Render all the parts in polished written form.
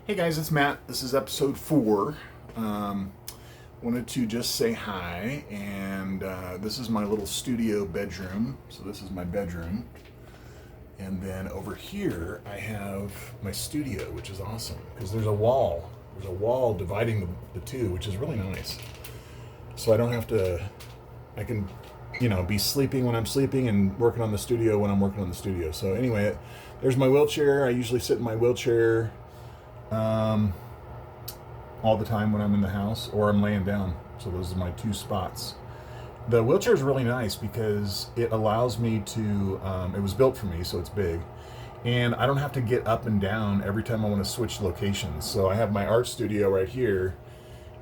Hey guys, it's Matt. This is episode 4. Wanted to just say hi, and this is my little studio bedroom. So this is my bedroom, and then over here I have my studio, which is awesome because there's a wall. There's a wall dividing the two, which is really nice. So I don't have to. I can, be sleeping when I'm sleeping and working on the studio when I'm working on the studio. So anyway, there's my wheelchair. I usually sit in my wheelchair all the time when I'm in the house or I'm laying down. So those are my two spots. The wheelchair is really nice because it allows me to, it was built for me, so it's big. And I don't have to get up and down every time I want to switch locations. So I have my art studio right here,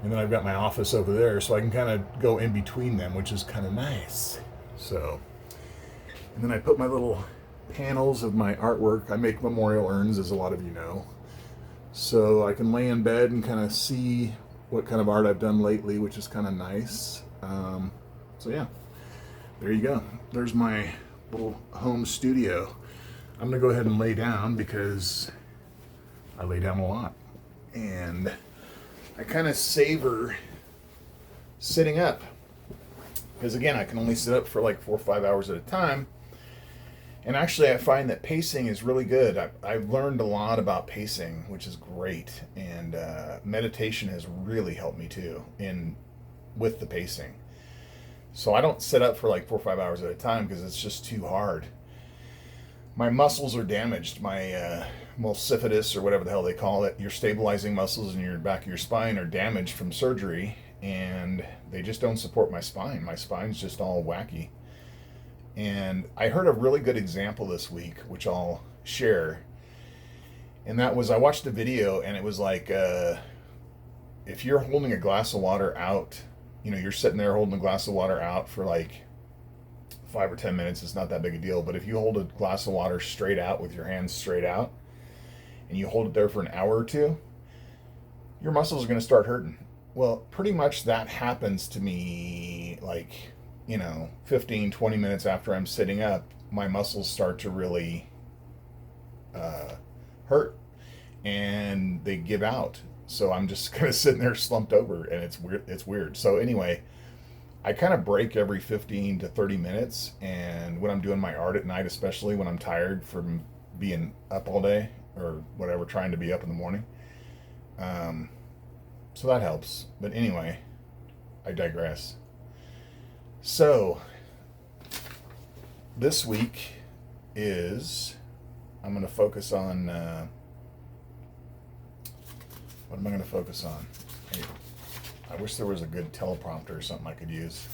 and then I've got my office over there, so I can kind of go in between them, which is kind of nice. So, and then I put my little panels of my artwork. I make memorial urns, as a lot of you know. So I can lay in bed and kind of see what kind of art I've done lately, which is kind of nice. So yeah, there you go. There's my little home studio. I'm gonna go ahead and lay down because I lay down a lot. And I kind of savor sitting up. Because again, I can only sit up for like 4 or 5 hours at a time. And actually, I find that pacing is really good. I've learned a lot about pacing, which is great. And meditation has really helped me too with the pacing. So I don't sit up for like 4 or 5 hours at a time because it's just too hard. My muscles are damaged. My multifidus, or whatever the hell they call it, your stabilizing muscles in your back of your spine are damaged from surgery, and they just don't support my spine. My spine's just all wacky. And I heard a really good example this week, which I'll share. And that was, I watched a video, and it was like, if you're holding a glass of water out, you're sitting there holding a glass of water out for like 5 or 10 minutes, it's not that big a deal. But if you hold a glass of water straight out with your hands straight out, and you hold it there for an hour or two, your muscles are going to start hurting. Well, pretty much that happens to me like, 15, 20 minutes after I'm sitting up, my muscles start to really hurt and they give out. So I'm just kind of sitting there slumped over, and it's weird. It's weird. So anyway, I kind of break every 15 to 30 minutes. And when I'm doing my art at night, especially when I'm tired from being up all day or whatever, trying to be up in the morning. So that helps. But anyway, I digress. So, this week I'm going to focus on, what am I going to focus on? Hey, I wish there was a good teleprompter or something I could use.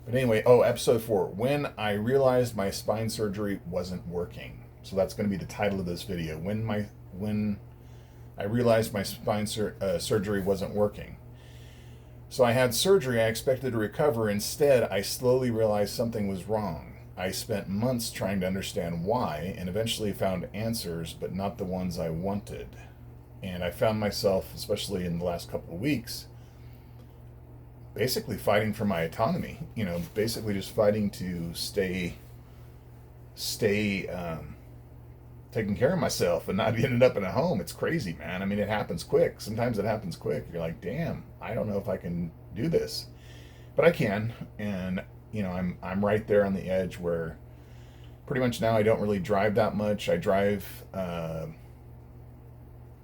But anyway, episode 4, when I realized my spine surgery wasn't working. So that's going to be the title of this video, when I realized my spine surgery wasn't working. So I had surgery. I expected to recover. Instead, I slowly realized something was wrong. I spent months trying to understand why, and eventually found answers, but not the ones I wanted. And I found myself, especially in the last couple of weeks, basically fighting for my autonomy. Basically just fighting to stay taking care of myself and not ending up in a home. It's crazy, man. I mean, it happens quick. Sometimes it happens quick. You're like, damn, I don't know if I can do this, but I can. And I'm right there on the edge where pretty much now I don't really drive that much. I drive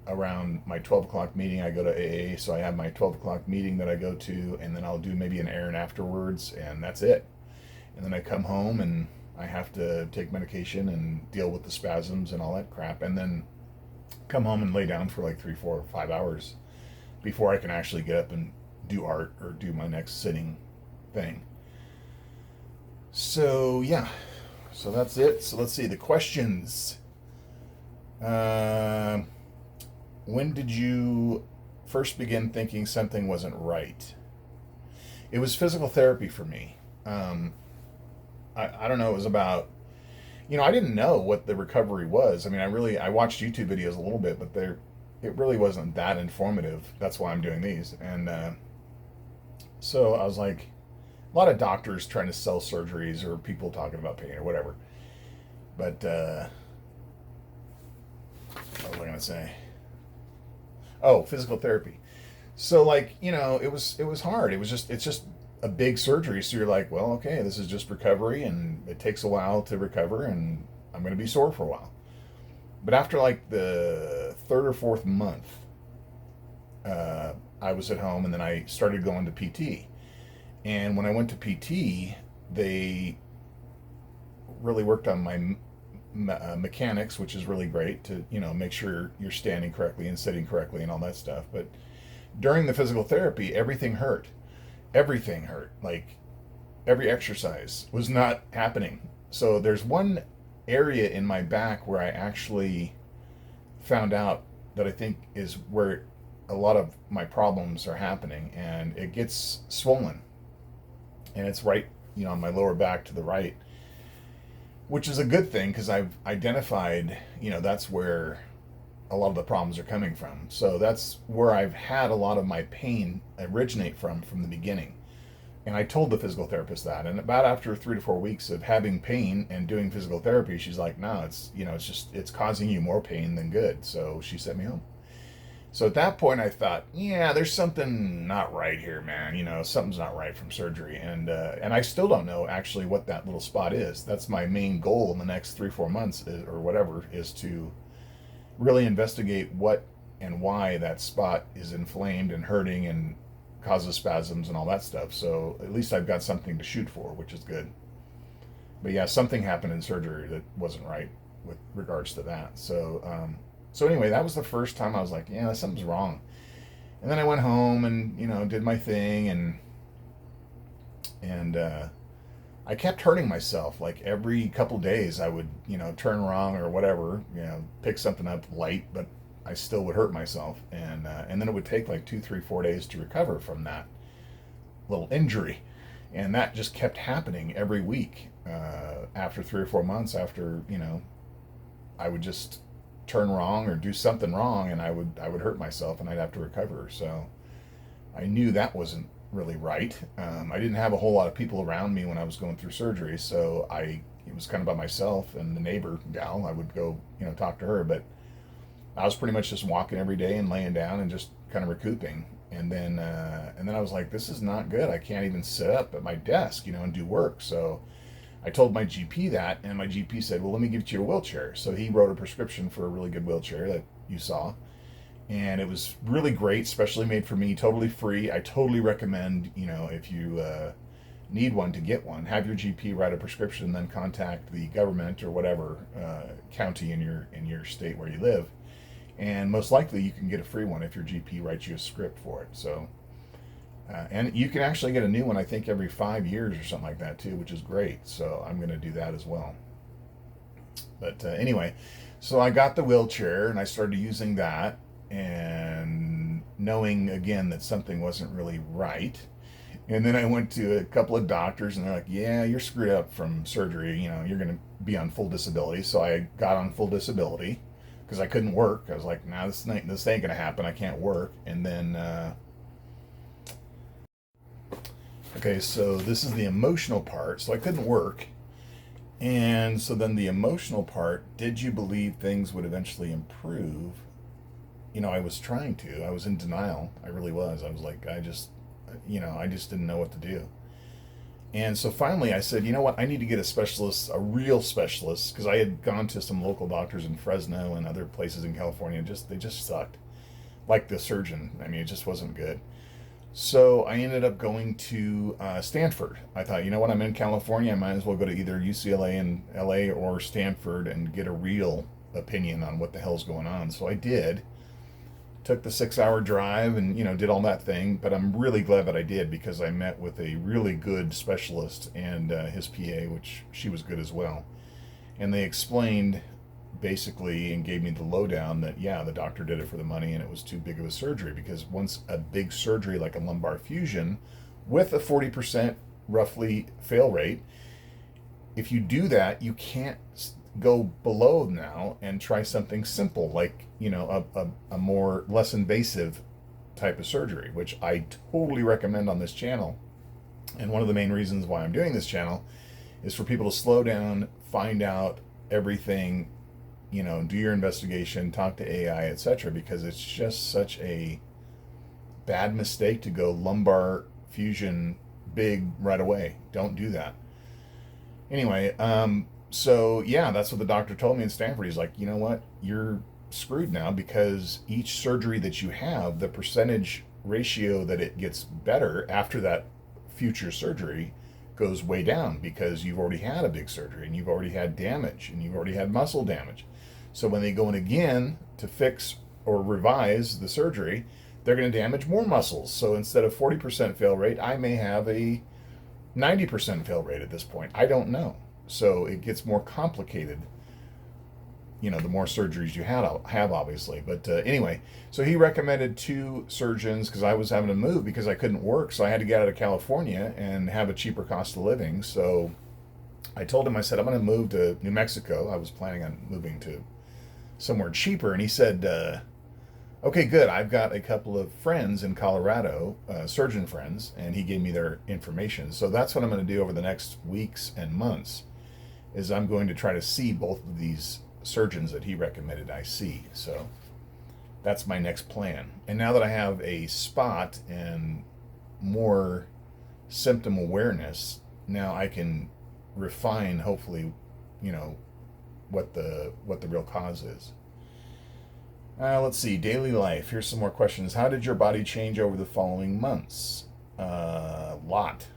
around my 12 o'clock meeting. I go to AA, so I have my 12 o'clock meeting that I go to, and then I'll do maybe an errand afterwards, and that's it. And then I come home and I have to take medication and deal with the spasms and all that crap, and then come home and lay down for like 3, 4, 5 hours before I can actually get up and do art or do my next sitting thing. So yeah, so that's it. So let's see the questions. When did you first begin thinking something wasn't right? It was physical therapy for me. I don't know, it was about, I didn't know what the recovery was. I mean, I watched YouTube videos a little bit, but it really wasn't that informative. That's why I'm doing these. And so I was like, a lot of doctors trying to sell surgeries or people talking about pain or whatever. But what was I going to that say? Oh, physical therapy. So like, it was hard. It's just a big surgery. So you're like, well, okay, this is just recovery, and it takes a while to recover, and I'm going to be sore for a while. But after like the third or fourth month, I was at home, and then I started going to PT. And when I went to PT, they really worked on my mechanics, which is really great to make sure you're standing correctly and sitting correctly and all that stuff. But during the physical therapy, everything hurt. Everything hurt. Like every exercise was not happening. So there's one area in my back where I actually found out that I think is where a lot of my problems are happening, and it gets swollen, and it's right, on my lower back to the right, which is a good thing because I've identified, that's where a lot of the problems are coming from. So that's where I've had a lot of my pain originate from the beginning. And I told the physical therapist that. And about after 3 to 4 weeks of having pain and doing physical therapy, she's like, no, it's causing you more pain than good. So she sent me home. So at that point, I thought, yeah, there's something not right here, man. Something's not right from surgery, and I still don't know actually what that little spot is. That's my main goal in the next 3 4 months, or whatever, is to really investigate what and why that spot is inflamed and hurting and causes spasms and all that stuff. So at least I've got something to shoot for, which is good. But yeah, something happened in surgery that wasn't right with regards to that. So anyway, that was the first time I was like, yeah, something's wrong. And then I went home and did my thing, and I kept hurting myself. Like every couple days, I would turn wrong or whatever, pick something up light, but I still would hurt myself, and then it would take like 2 3 4 days to recover from that little injury, and that just kept happening every week. After 3 or 4 months, after I would just turn wrong or do something wrong, and I would hurt myself, and I'd have to recover. So I knew that wasn't really right. I didn't have a whole lot of people around me when I was going through surgery, so it was kind of by myself and the neighbor gal. I would go talk to her, but I was pretty much just walking every day and laying down and just kind of recouping. And then I was like, this is not good. I can't even sit up at my desk and do work. So I told my GP that, and my GP said, well, let me give you a wheelchair. So he wrote a prescription for a really good wheelchair that you saw. And it was really great, specially made for me, totally free. I totally recommend, if you need one, to get one. Have your GP write a prescription, then contact the government or whatever county in your state where you live. And most likely you can get a free one if your GP writes you a script for it. So and you can actually get a new one, I think, every 5 years or something like that, too, which is great. So I'm going to do that as well. But anyway, so I got the wheelchair, and I started using that, and knowing, again, that something wasn't really right. And then I went to a couple of doctors, and they're like, yeah, you're screwed up from surgery. You're going to be on full disability. So I got on full disability because I couldn't work. I was like, nah, this ain't going to happen. I can't work. And then... okay, so this is the emotional part. So I couldn't work. And so then the emotional part, did you believe things would eventually improve? I was trying to. I was in denial. I really was. I was like, I just didn't know what to do. And so finally I said, you know what? I need to get a specialist, a real specialist, because I had gone to some local doctors in Fresno and other places in California. They just sucked. Like the surgeon. I mean, it just wasn't good. So I ended up going to Stanford. I thought, you know what, I'm in California, I might as well go to either UCLA in LA or Stanford and get a real opinion on what the hell's going on. So I did. Took the 6-hour drive and, did all that thing. But I'm really glad that I did, because I met with a really good specialist and his PA, which she was good as well. And they explained basically and gave me the lowdown that, yeah, the doctor did it for the money, and it was too big of a surgery, because once a big surgery like a lumbar fusion with a 40% roughly fail rate, if you do that, you can't go below now and try something simple like a more less invasive type of surgery, which I totally recommend on this channel. And one of the main reasons why I'm doing this channel is for people to slow down, find out everything do your investigation, talk to AI, etc., because it's just such a bad mistake to go lumbar fusion big right away. Don't do that. Anyway, so yeah, that's what the doctor told me in Stanford. He's like, you know what? You're screwed now because each surgery that you have, the percentage ratio that it gets better after that future surgery goes way down because you've already had a big surgery and you've already had damage and you've already had muscle damage. So when they go in again to fix or revise the surgery, they're going to damage more muscles. So instead of 40% fail rate, I may have a 90% fail rate at this point. I don't know. So it gets more complicated, the more surgeries you have obviously. But anyway, so he recommended two surgeons because I was having to move because I couldn't work. So I had to get out of California and have a cheaper cost of living. So I told him, I said, I'm going to move to New Mexico. I was planning on moving to somewhere cheaper. And he said, okay, good. I've got a couple of friends in Colorado, surgeon friends, and he gave me their information. So that's what I'm going to do over the next weeks and months is I'm going to try to see both of these surgeons that he recommended I see. So that's my next plan. And now that I have a spot and more symptom awareness, now I can refine, hopefully, what the real cause is. Let's see, daily life. Here's some more questions. How did your body change over the following months? A lot.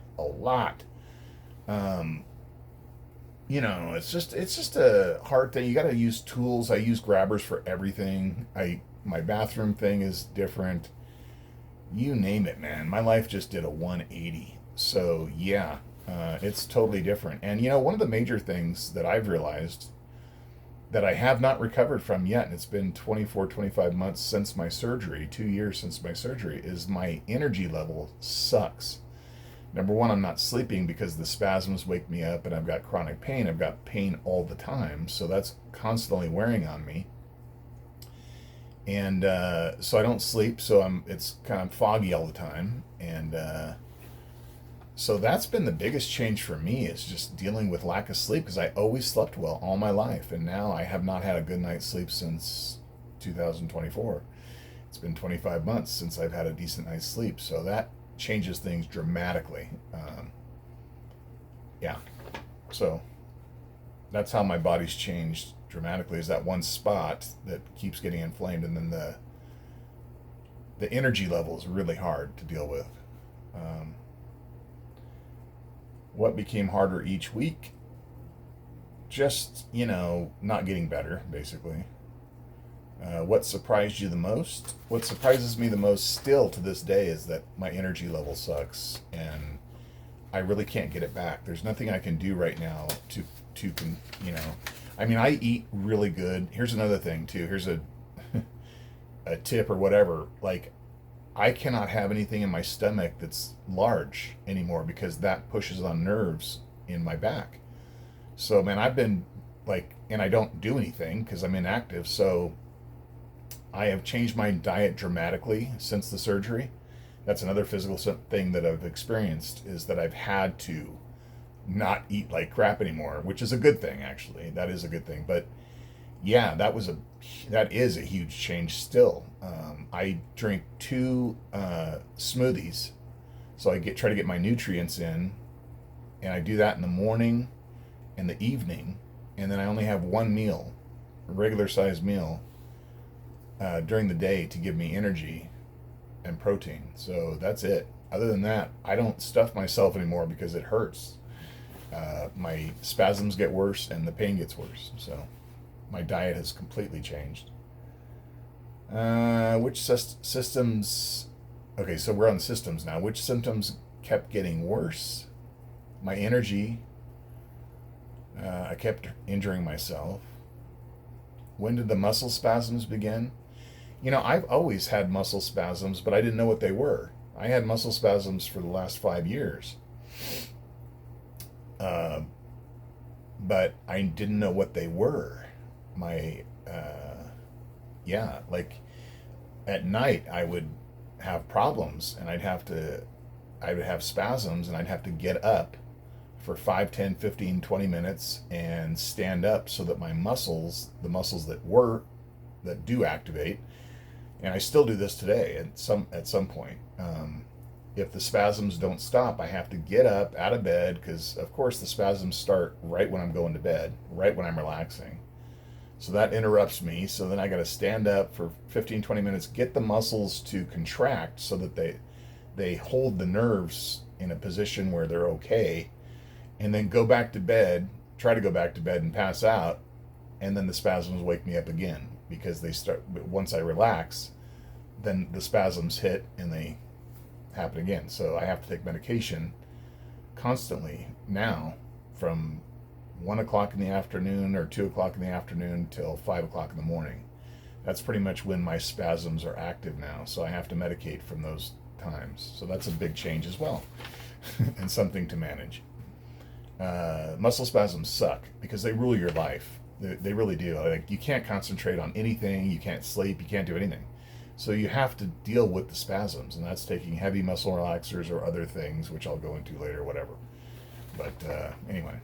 It's just a hard thing. You got to use tools. I use grabbers for everything. My bathroom thing is different. You name it, man. My life just did a 180. So yeah, it's totally different. And one of the major things that I've realized that I have not recovered from yet, and it's been 24, 25 months since my surgery, 2 years since my surgery, is my energy level sucks. Number one, I'm not sleeping because the spasms wake me up and I've got chronic pain. I've got pain all the time, so that's constantly wearing on me. And so I don't sleep, so it's kind of foggy all the time. And so that's been the biggest change for me, is just dealing with lack of sleep, because I always slept well all my life, and now I have not had a good night's sleep since 2024. It's been 25 months since I've had a decent night's sleep, so that changes things dramatically. Yeah, so that's how my body's changed dramatically, is that one spot that keeps getting inflamed, and then the energy level is really hard to deal with. What became harder each week? Just, not getting better, basically. What surprised you the most? What surprises me the most still to this day is that my energy level sucks, and I really can't get it back. There's nothing I can do right now to I eat really good. Here's another thing too. Here's a tip or whatever. Like, I cannot have anything in my stomach that's large anymore because that pushes on nerves in my back. So, man, I've been and I don't do anything because I'm inactive. So I have changed my diet dramatically since the surgery. That's another physical thing that I've experienced, is that I've had to not eat like crap anymore, which is a good thing, actually. That is a good thing. But yeah, that is a huge change still. I drink 2 smoothies, so I try to get my nutrients in, and I do that in the morning and the evening, and then I only have one meal, a regular sized meal, during the day to give me energy and protein. So that's it. Other than that, I don't stuff myself anymore because it hurts. My spasms get worse and the pain gets worse. So my diet has completely changed. Which systems... Okay, so we're on systems now. Which symptoms kept getting worse? My energy. I kept injuring myself. When did the muscle spasms begin? I've always had muscle spasms, but I didn't know what they were. I had muscle spasms for the last 5 years. But I didn't know what they were. At night I would have problems, and I would have spasms, and I'd have to get up for 5, 10, 15, 20 minutes and stand up so that my muscles, the muscles that do activate, and I still do this today at some point. If the spasms don't stop, I have to get up out of bed, because of course the spasms start right when I'm going to bed, right when I'm relaxing. So that interrupts me. So then I got to stand up for 15, 20 minutes, get the muscles to contract so that they hold the nerves in a position where they're okay, and then go back to bed, try to go back to bed and pass out, and then the spasms wake me up again, because they start once I relax, then the spasms hit and they happen again. So I have to take medication constantly now, from 1 o'clock in the afternoon or 2 o'clock in the afternoon till 5 o'clock in the morning. That's pretty much when my spasms are active now. So I have to medicate from those times. So that's a big change as well, and something to manage. Muscle spasms suck because they rule your life. They really do. Like, you can't concentrate on anything. You can't sleep. You can't do anything. So you have to deal with the spasms, and that's taking heavy muscle relaxers or other things, which I'll go into later, whatever. But anyway,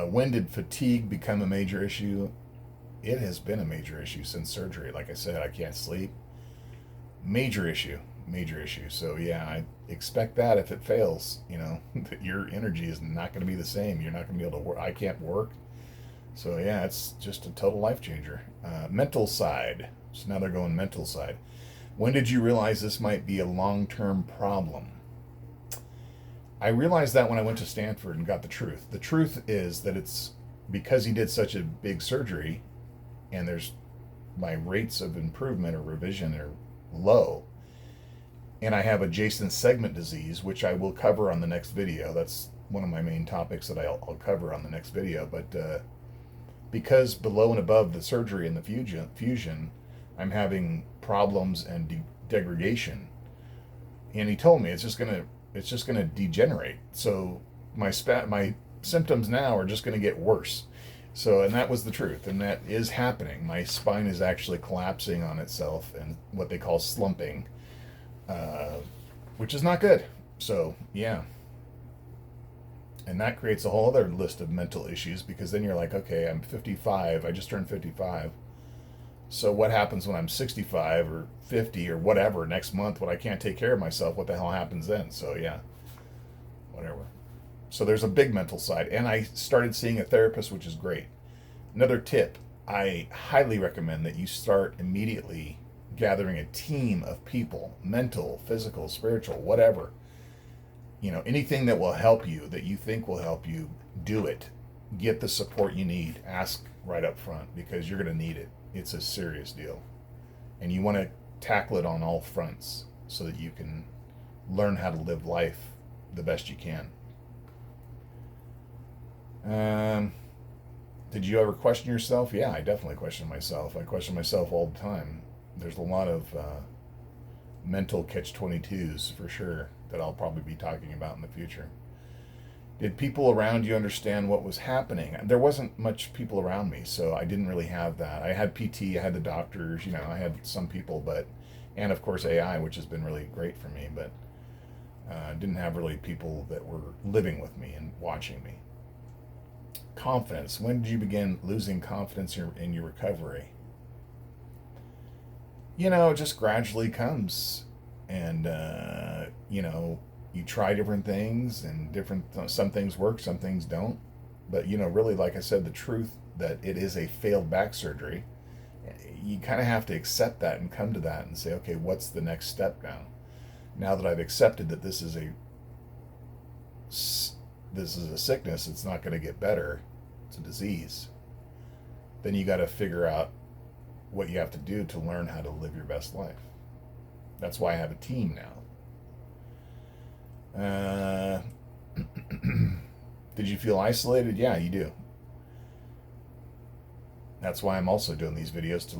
when did fatigue become a major issue? It has been a major issue since surgery. Like I said, I can't sleep. Major issue. So yeah, I expect that if it fails, that your energy is not going to be the same. You're not going to be able to work. I can't work. So yeah, it's just a total life changer. Mental side. So now they're going mental side. When did you realize this might be a long-term problem? I realized that when I went to Stanford and got the truth. The truth is that it's because he did such a big surgery, and my rates of improvement or revision are low, and I have adjacent segment disease, which I will cover on the next video. That's one of my main topics that I'll cover on the next video. But because below and above the surgery and the fusion, I'm having problems and degradation. And he told me it's just gonna degenerate. So my symptoms now are just gonna get worse. So, and that was the truth, and that is happening. My spine is actually collapsing on itself, and what they call slumping, which is not good. So yeah. And that creates a whole other list of mental issues, because then you're like, okay, I'm 55, I just turned 55. So what happens when I'm 65 or 50 or whatever next month when I can't take care of myself? What the hell happens then? So yeah, whatever. So there's a big mental side. And I started seeing a therapist, which is great. Another tip, I highly recommend that you start immediately gathering a team of people, mental, physical, spiritual, whatever. Anything that will help you, that you think will help you, do it. Get the support you need. Ask right up front, because you're going to need it. It's a serious deal. And you want to tackle it on all fronts so that you can learn how to live life the best you can. Did you ever question yourself? Yeah, I definitely question myself. I question myself all the time. There's a lot of mental catch-22s for sure that I'll probably be talking about in the future. Did people around you understand what was happening? There wasn't much people around me, so I didn't really have that. I had PT, I had the doctors, I had some people, and of course AI, which has been really great for me, but didn't have really people that were living with me and watching me. Confidence. When did you begin losing confidence in your recovery? It just gradually comes, and you try different things, and some things work, some things don't. But really, like I said, the truth that it is a failed back surgery, you kind of have to accept that and come to that and say, okay, what's the next step now? Now that I've accepted that this is a sickness, it's not going to get better, it's a disease, then you got to figure out what you have to do to learn how to live your best life. That's why I have a team now. Did you feel isolated? Yeah, you do. That's why I'm also doing these videos, to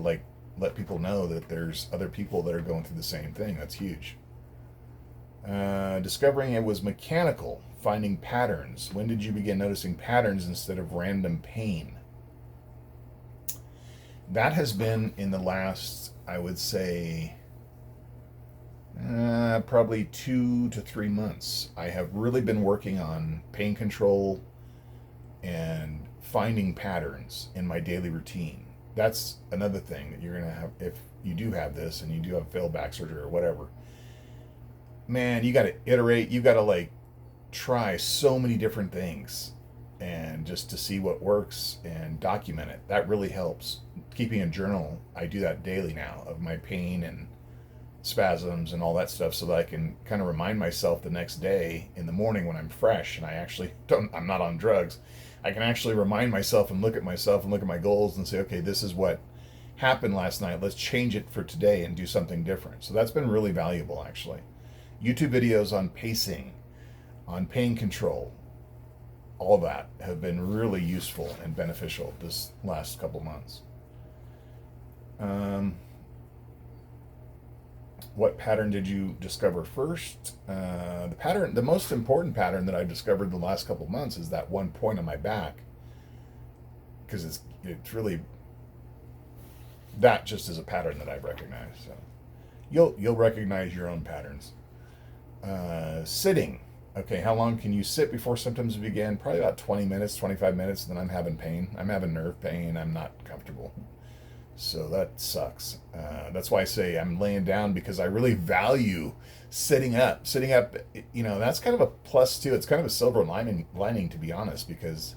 let people know that there's other people that are going through the same thing. That's huge. Discovering it was mechanical, finding patterns. When did you begin noticing patterns instead of random pain? That has been in the last, I would say, Probably 2 to 3 months. I have really been working on pain control and finding patterns in my daily routine. That's another thing that you're going to have if you do have this and you do have failed back surgery or whatever. Man, you got to iterate. You got to like try so many different things and just to see what works and document it. That really helps. Keeping a journal, I do that daily now of my pain and spasms and all that stuff so that I can kind of remind myself the next day in the morning when I'm fresh and I actually don't, I'm not on drugs. I can actually remind myself and look at myself and look at my goals and say, okay, this is what happened last night. Let's change it for today and do something different. So that's been really valuable actually. YouTube videos on pacing, on pain control, all that have been really useful and beneficial this last couple months. What pattern did you discover first? The most important pattern that I discovered the last couple months is that one point on my back, because it's really that just is a pattern that I've recognized. So you'll recognize your own patterns. Sitting. Okay, how long can you sit before symptoms begin? Probably about 20 minutes, 25 minutes, and then I'm having pain. I'm having nerve pain. I'm not comfortable. So that sucks. That's why I say I'm laying down because I really value sitting up. Sitting up, that's kind of a plus too. It's kind of a silver lining to be honest, because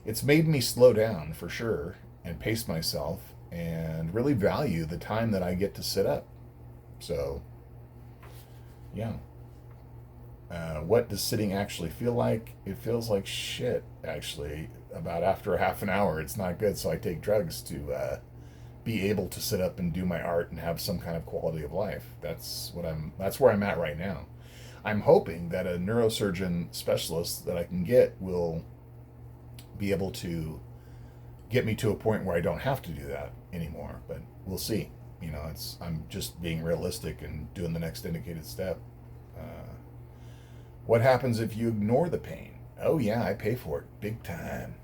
it's made me slow down for sure and pace myself and really value the time that I get to sit up. So, yeah. What does sitting actually feel like? It feels like shit, actually. About after a half an hour, it's not good. So I take drugs to be able to sit up and do my art and have some kind of quality of life. That's where I'm at right now. I'm hoping that a neurosurgeon specialist that I can get will be able to get me to a point where I don't have to do that anymore. But we'll see. I'm just being realistic and doing the next indicated step. What happens if you ignore the pain? Oh yeah, I pay for it big time.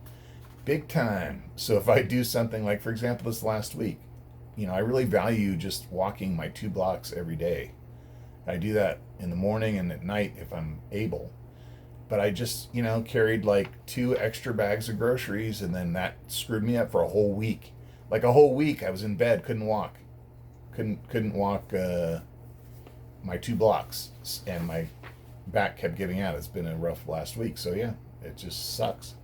Big time. So if I do something like, for example, this last week, I really value just walking my 2 blocks every day. I do that in the morning and at night if I'm able. But I just, carried like 2 extra bags of groceries and then that screwed me up for a whole week. Like a whole week I was in bed, couldn't walk. Couldn't walk my 2 blocks and my back kept giving out. It's been a rough last week. So yeah, it just sucks.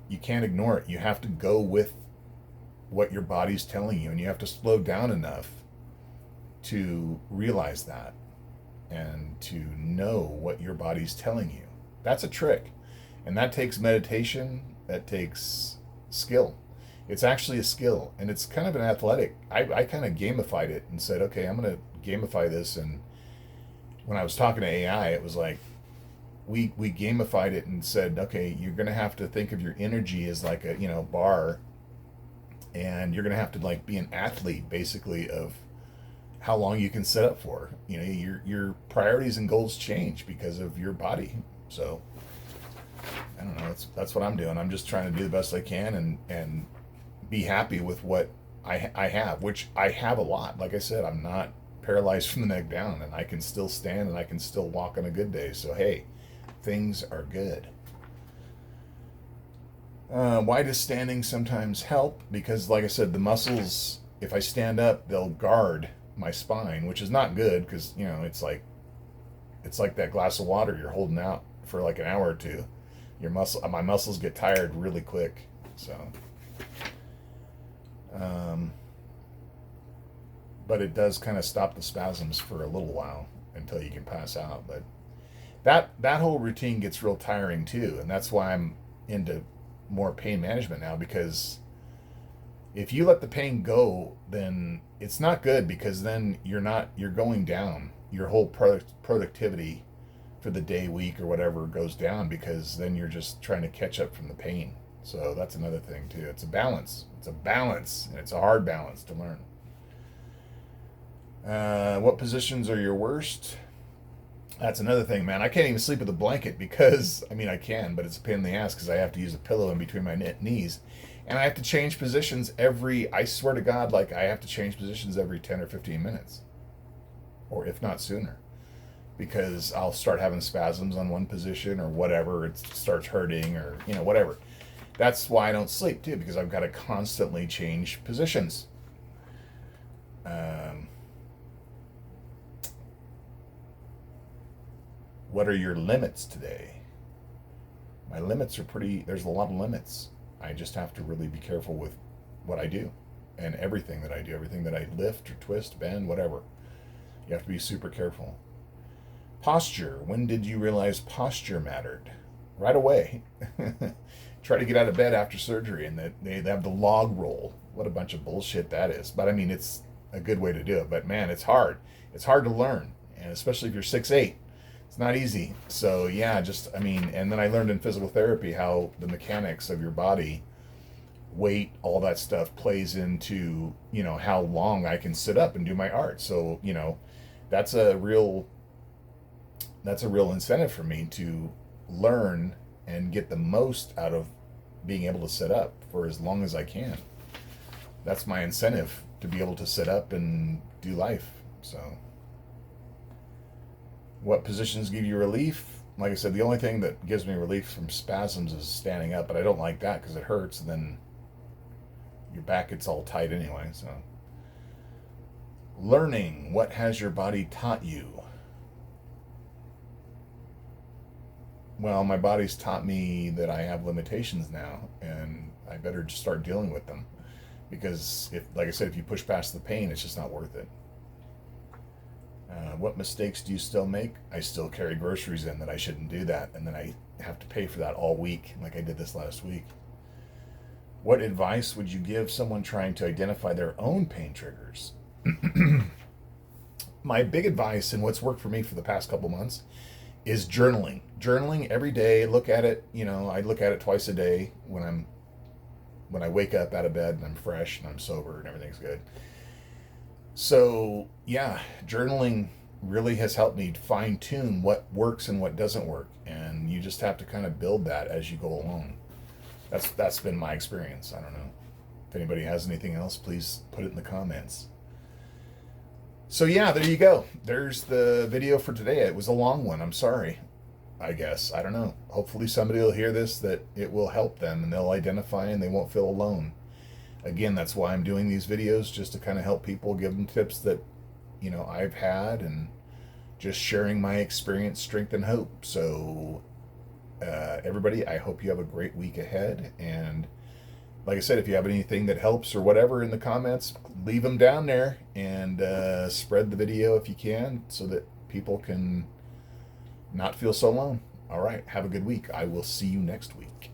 You can't ignore it. You have to go with what your body's telling you, and you have to slow down enough to realize that and to know what your body's telling you. That's a trick, and that takes meditation. That takes skill. It's actually a skill, and it's kind of an athletic. I kind of gamified it and said, okay, I'm going to gamify this. And when I was talking to AI, it was like, we gamified it and said, okay, you're going to have to think of your energy as like a, bar, and you're going to have to like be an athlete basically of how long you can sit up for. Your priorities and goals change because of your body. So I don't know, that's what I'm doing. I'm just trying to do the best I can and be happy with what I have, which I have a lot. Like I said, I'm not paralyzed from the neck down, and I can still stand and I can still walk on a good day. So hey, things are good. Why does standing sometimes help? Because like I said, the muscles, if I stand up, they'll guard my spine, which is not good because, it's like that glass of water you're holding out for like an hour or two. My muscles get tired really quick. So, but it does kind of stop the spasms for a little while until you can pass out. But that whole routine gets real tiring too, and that's why I'm into more pain management now, because if you let the pain go, then it's not good, because then you're going down. Your whole productivity for the day, week, or whatever goes down, because then you're just trying to catch up from the pain. So that's another thing too. It's a balance, and it's a hard balance to learn. What positions are your worst? That's another thing, man. I can't even sleep with a blanket because, I can, but it's a pain in the ass because I have to use a pillow in between my knees. And I have to change positions I swear to God, like I have to change positions every 10 or 15 minutes. or if not sooner, because I'll start having spasms on one position or whatever. It starts hurting or, whatever. That's why I don't sleep too, because I've got to constantly change positions. What are your limits today? My limits are there's a lot of limits. I just have to really be careful with what I do and everything that I do, everything that I lift or twist, bend, whatever. You have to be super careful. Posture. When did you realize posture mattered? Right away. Try to get out of bed after surgery and they have the log roll. What a bunch of bullshit that is. But I mean, it's a good way to do it. But man, it's hard. It's hard to learn. And especially if you're 6'8". It's not easy. So yeah, and then I learned in physical therapy how the mechanics of your body, weight, all that stuff plays into, how long I can sit up and do my art. So, that's a real incentive for me to learn and get the most out of being able to sit up for as long as I can. That's my incentive, to be able to sit up and do life. So, what positions give you relief? Like I said, the only thing that gives me relief from spasms is standing up, but I don't like that because it hurts, and then your back gets all tight anyway. So, learning. What has your body taught you? Well, my body's taught me that I have limitations now, and I better just start dealing with them. Because, like I said, if you push past the pain, it's just not worth it. What mistakes do you still make? I still carry groceries in that I shouldn't do that, and then I have to pay for that all week, like I did this last week. What advice would you give someone trying to identify their own pain triggers? My big advice, and what's worked for me for the past couple months, is journaling. Journaling every day. Look at it. I look at it twice a day when I wake up out of bed and I'm fresh and I'm sober and everything's good. So yeah, journaling really has helped me fine tune what works and what doesn't work, and you just have to kind of build that as you go along. That's been my experience. I don't know if anybody has anything else. Please put it in the comments. So yeah, there you go. There's the video for today. It was a long one. I'm sorry. I guess. I don't know. Hopefully somebody will hear this, that it will help them and they'll identify and they won't feel alone. Again, that's why I'm doing these videos, just to kind of help people, give them tips that, I've had, and just sharing my experience, strength, and hope. So, everybody, I hope you have a great week ahead. And like I said, if you have anything that helps or whatever in the comments, leave them down there, and spread the video if you can, so that people can not feel so alone. All right, have a good week. I will see you next week.